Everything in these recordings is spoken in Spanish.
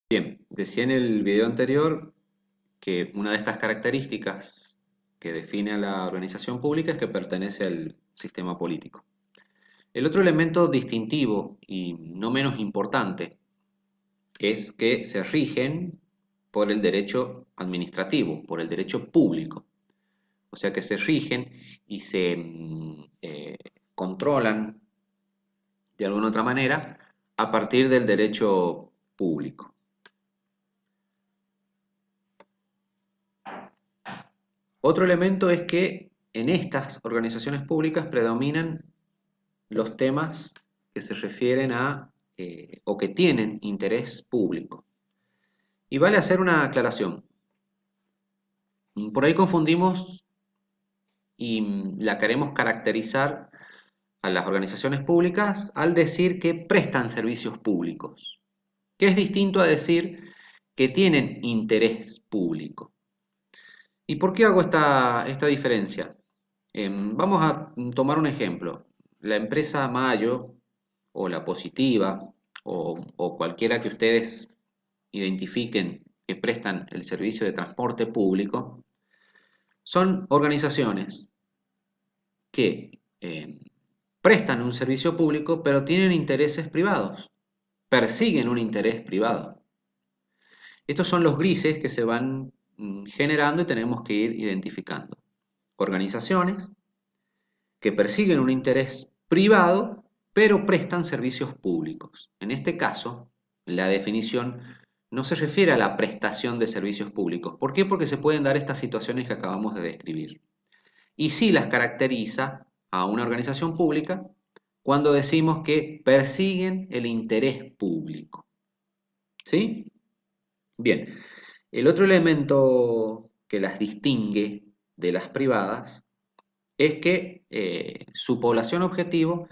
Bien, decía en el video anterior que una de estas características que define a la organización pública es que pertenece al sistema político. El otro elemento distintivo y no menos importante es que se rigen por el derecho administrativo, por el derecho público. O sea que se rigen y se controlan de alguna otra manera a partir del derecho público. Otro elemento es que en estas organizaciones públicas predominan los temas que se refieren a o que tienen interés público. Y vale hacer una aclaración. Por ahí confundimos y la queremos caracterizar a las organizaciones públicas al decir que prestan servicios públicos, que es distinto a decir que tienen interés público. ¿Y por qué hago esta diferencia? Vamos a tomar un ejemplo. La empresa Mayo o la Positiva o cualquiera que ustedes identifiquen que prestan el servicio de transporte público, son organizaciones que prestan un servicio público pero tienen intereses privados, persiguen un interés privado. Estos son los grises que se van generando y tenemos que ir identificando. Organizaciones que persiguen un interés privado, pero prestan servicios públicos. En este caso, la definición no se refiere a la prestación de servicios públicos. ¿Por qué? Porque se pueden dar estas situaciones que acabamos de describir. Y sí las caracteriza a una organización pública cuando decimos que persiguen el interés público. ¿Sí? Bien, el otro elemento que las distingue de las privadas es que su población objetivo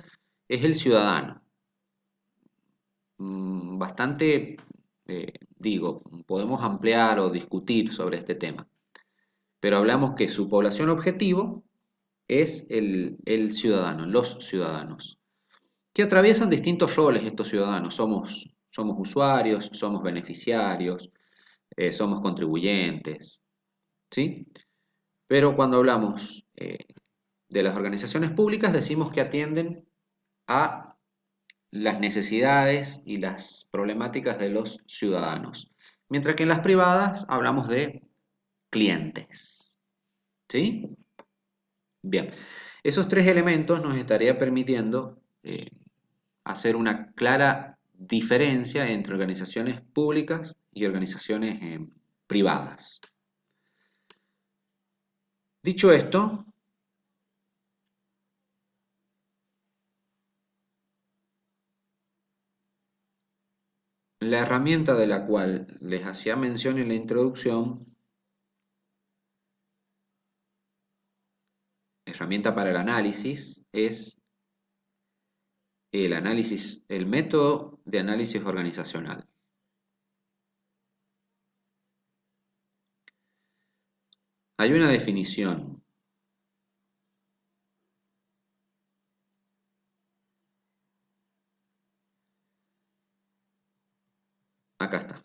es el ciudadano. Bastante, digo, podemos ampliar o discutir sobre este tema, pero hablamos que su población objetivo es el ciudadano, los ciudadanos, que atraviesan distintos roles estos ciudadanos. Somos usuarios, somos beneficiarios, somos contribuyentes, ¿sí? Pero cuando hablamos de las organizaciones públicas decimos que atienden a las necesidades y las problemáticas de los ciudadanos, mientras que en las privadas hablamos de clientes. ¿Sí? Bien, esos tres elementos nos estaría permitiendo hacer una clara diferencia entre organizaciones públicas y organizaciones privadas. Dicho esto, la herramienta de la cual les hacía mención en la introducción, herramienta para el análisis, es el método de análisis organizacional. Hay una definición. Acá está.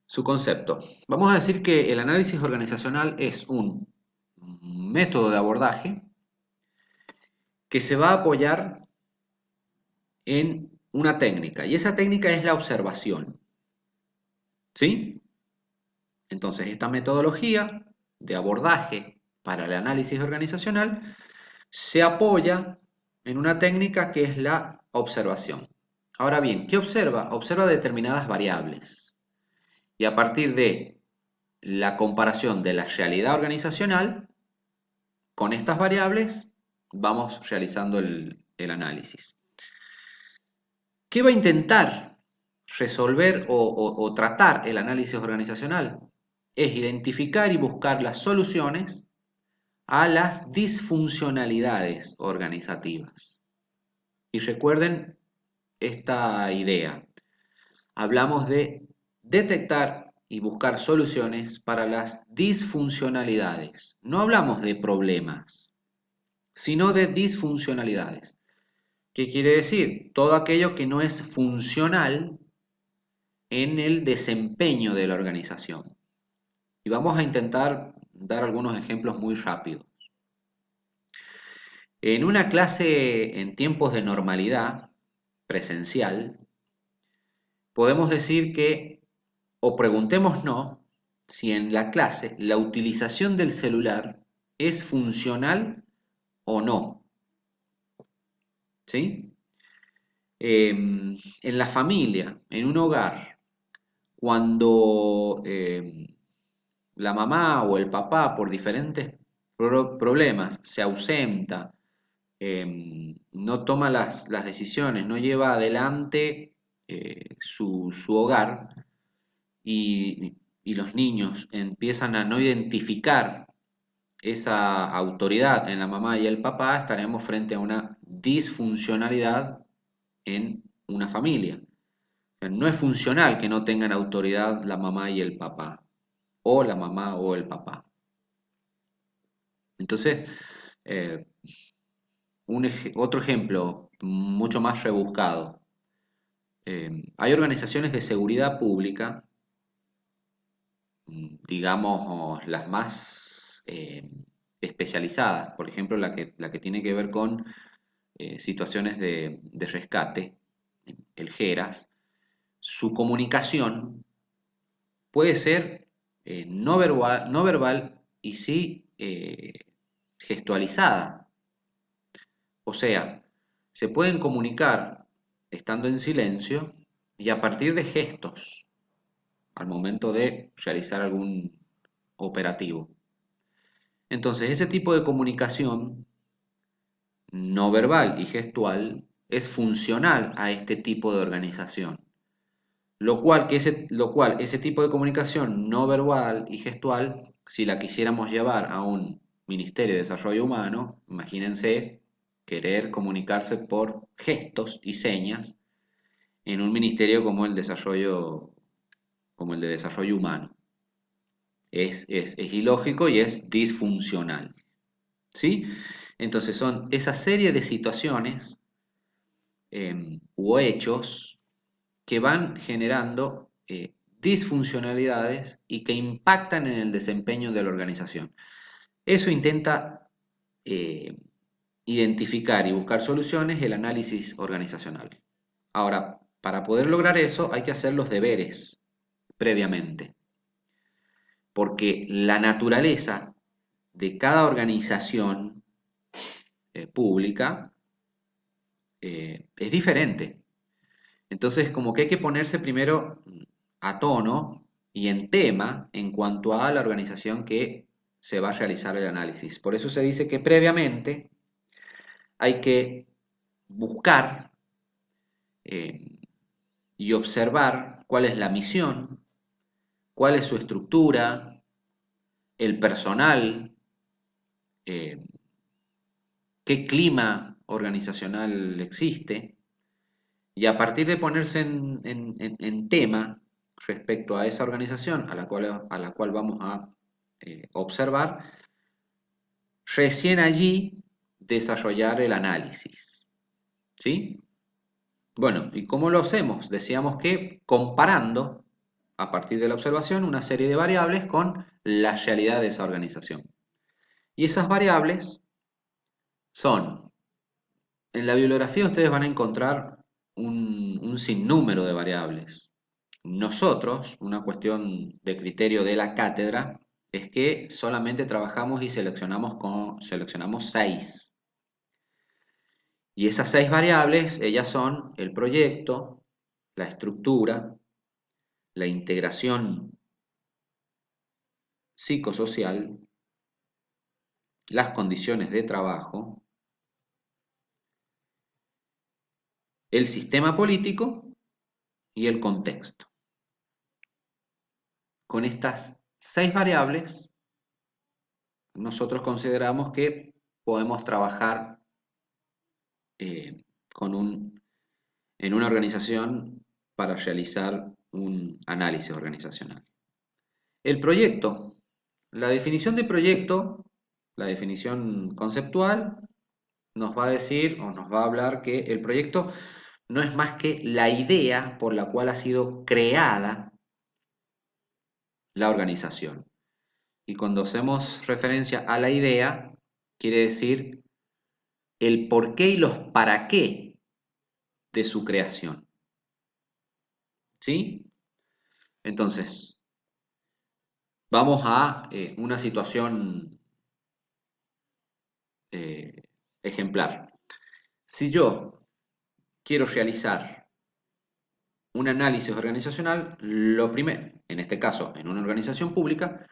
Su concepto. Vamos a decir que el análisis organizacional es un método de abordaje que se va a apoyar en una técnica, y esa técnica es la observación. ¿Sí? Entonces, esta metodología de abordaje para el análisis organizacional se apoya en una técnica que es la observación. Ahora bien, ¿qué observa? Observa determinadas variables y a partir de la comparación de la realidad organizacional con estas variables vamos realizando el análisis. ¿Qué va a intentar resolver o tratar el análisis organizacional? Es identificar y buscar las soluciones a las disfuncionalidades organizativas. Y recuerden esta idea. Hablamos de detectar y buscar soluciones para las disfuncionalidades. No hablamos de problemas, sino de disfuncionalidades. ¿Qué quiere decir? Todo aquello que no es funcional en el desempeño de la organización. Y vamos a intentar dar algunos ejemplos muy rápidos. En una clase en tiempos de normalidad presencial, podemos decir que, o preguntémonos si en la clase la utilización del celular es funcional o no. ¿Sí? En la familia, en un hogar, cuando la mamá o el papá por diferentes problemas se ausenta, no toma las decisiones, no lleva adelante su hogar y los niños empiezan a no identificar esa autoridad en la mamá y el papá, estaremos frente a una disfuncionalidad en una familia. No es funcional que no tengan autoridad la mamá y el papá, o la mamá o el papá. Entonces, eh, otro ejemplo mucho más rebuscado. Hay organizaciones de seguridad pública, digamos las más especializadas, por ejemplo la que tiene que ver con situaciones de rescate, el GERAS. Su comunicación puede ser no verbal y sí gestualizada. O sea, se pueden comunicar estando en silencio y a partir de gestos al momento de realizar algún operativo. Entonces, ese tipo de comunicación no verbal y gestual es funcional a este tipo de organización. Lo cual ese tipo de comunicación no verbal y gestual, si la quisiéramos llevar a un Ministerio de Desarrollo Humano, imagínense querer comunicarse por gestos y señas en un ministerio como el de Desarrollo Humano. Es ilógico y es disfuncional. ¿Sí? Entonces son esa serie de situaciones u hechos que van generando disfuncionalidades y que impactan en el desempeño de la organización. Eso intenta eh, identificar y buscar soluciones el análisis organizacional. Ahora, para poder lograr eso hay que hacer los deberes previamente, porque la naturaleza de cada organización pública es diferente. Entonces, como que hay que ponerse primero a tono y en tema en cuanto a la organización que se va a realizar el análisis. Por eso se dice que previamente hay que buscar eh, y observar cuál es la misión, cuál es su estructura, el personal, eh, qué clima organizacional existe, y a partir de ponerse en tema respecto a esa organización a la cual vamos a observar, recién allí desarrollar el análisis. ¿Sí? Bueno, ¿y cómo lo hacemos? Decíamos que comparando a partir de la observación una serie de variables con la realidad de esa organización. Y esas variables son, en la bibliografía ustedes van a encontrar un sinnúmero de variables. Nosotros, una cuestión de criterio de la cátedra, es que solamente trabajamos y seleccionamos 6. Y esas 6 variables, ellas son el proyecto, la estructura, la integración psicosocial, las condiciones de trabajo, el sistema político y el contexto. Con estas 6 variables, nosotros consideramos que podemos trabajar eh, en una organización para realizar un análisis organizacional. El proyecto. La definición de proyecto, la definición conceptual, nos va a decir o nos va a hablar que el proyecto no es más que la idea por la cual ha sido creada la organización. Y cuando hacemos referencia a la idea, quiere decir el porqué y los para qué de su creación. ¿Sí? Entonces, vamos a una situación ejemplar. Si yo quiero realizar un análisis organizacional, lo primero, en este caso, en una organización pública,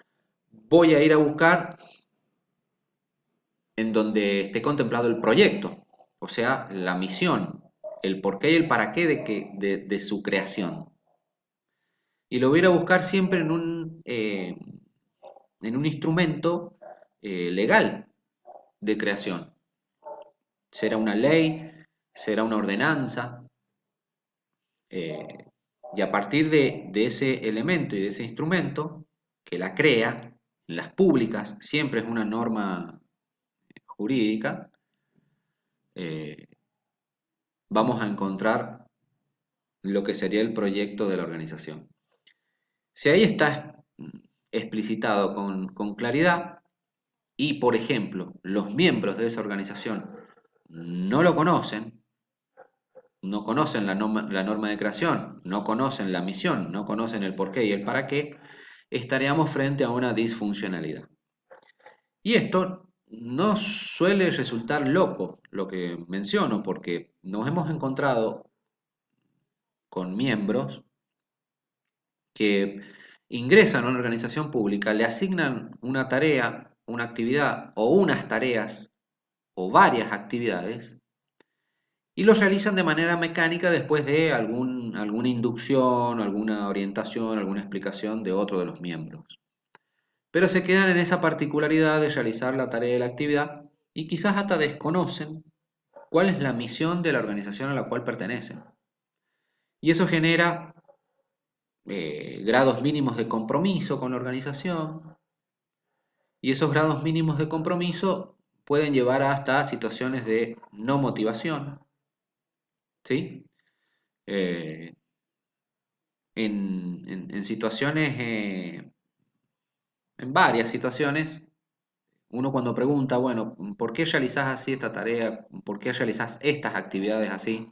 voy a ir a buscar en donde esté contemplado el proyecto, o sea, la misión, el porqué y el para qué de su creación. Y lo voy a ir a buscar siempre en un instrumento legal de creación. Será una ley, será una ordenanza, y a partir de ese elemento y de ese instrumento que la crea, en las públicas siempre es una norma jurídica, eh, vamos a encontrar lo que sería el proyecto de la organización. Si ahí está explicitado con claridad y, por ejemplo, los miembros de esa organización no lo conocen, no conocen la norma de creación, no conocen la misión, no conocen el porqué y el para qué, estaríamos frente a una disfuncionalidad. Y esto no suele resultar loco, lo que menciono, porque nos hemos encontrado con miembros que ingresan a una organización pública, le asignan una tarea, una actividad o unas tareas o varias actividades y los realizan de manera mecánica después de alguna inducción, alguna orientación, alguna explicación de otro de los miembros. Pero se quedan en esa particularidad de realizar la tarea de la actividad y quizás hasta desconocen cuál es la misión de la organización a la cual pertenecen. Y eso genera grados mínimos de compromiso con la organización, y esos grados mínimos de compromiso pueden llevar hasta situaciones de no motivación, ¿sí? Eh, en situaciones, en varias situaciones, uno cuando pregunta, bueno, ¿por qué realizás así esta tarea? ¿Por qué realizás estas actividades así?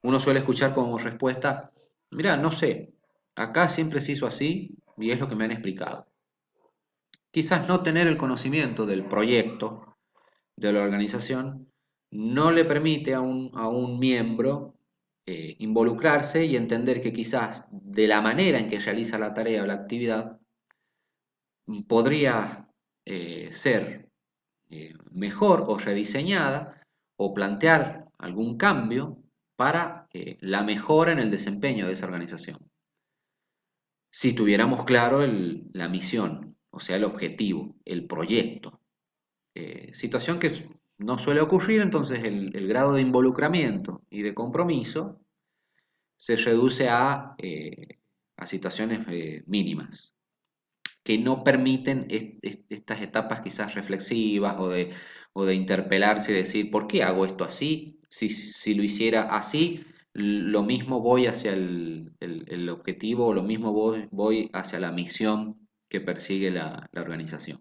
Uno suele escuchar como respuesta, mira, no sé, acá siempre se hizo así y es lo que me han explicado. Quizás no tener el conocimiento del proyecto de la organización no le permite a un miembro involucrarse y entender que quizás de la manera en que realiza la tarea o la actividad podría ser mejor o rediseñada o plantear algún cambio para la mejora en el desempeño de esa organización. Si tuviéramos claro la misión, o sea, el objetivo, el proyecto. Situación que no suele ocurrir, entonces el grado de involucramiento y de compromiso se reduce a situaciones mínimas, que no permiten estas etapas quizás reflexivas o de interpelarse y decir, ¿por qué hago esto así? Si lo hiciera así, lo mismo voy hacia el objetivo o lo mismo voy hacia la misión que persigue la organización.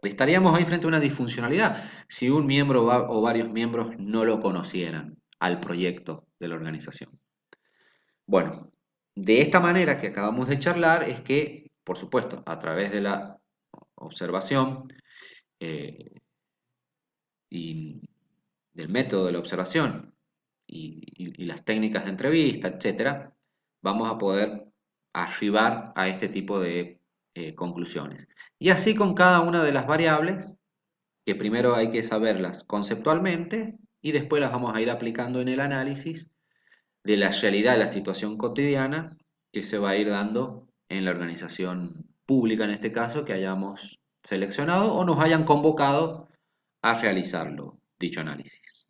Estaríamos ahí frente a una disfuncionalidad si un miembro o varios miembros no lo conocieran al proyecto de la organización. Bueno, de esta manera que acabamos de charlar es que, por supuesto, a través de la observación eh, y del método de la observación y las técnicas de entrevista, etcétera, vamos a poder arribar a este tipo de conclusiones. Y así con cada una de las variables, que primero hay que saberlas conceptualmente y después las vamos a ir aplicando en el análisis de la realidad de la situación cotidiana que se va a ir dando en la organización pública, en este caso, que hayamos seleccionado o nos hayan convocado a realizarlo, dicho análisis.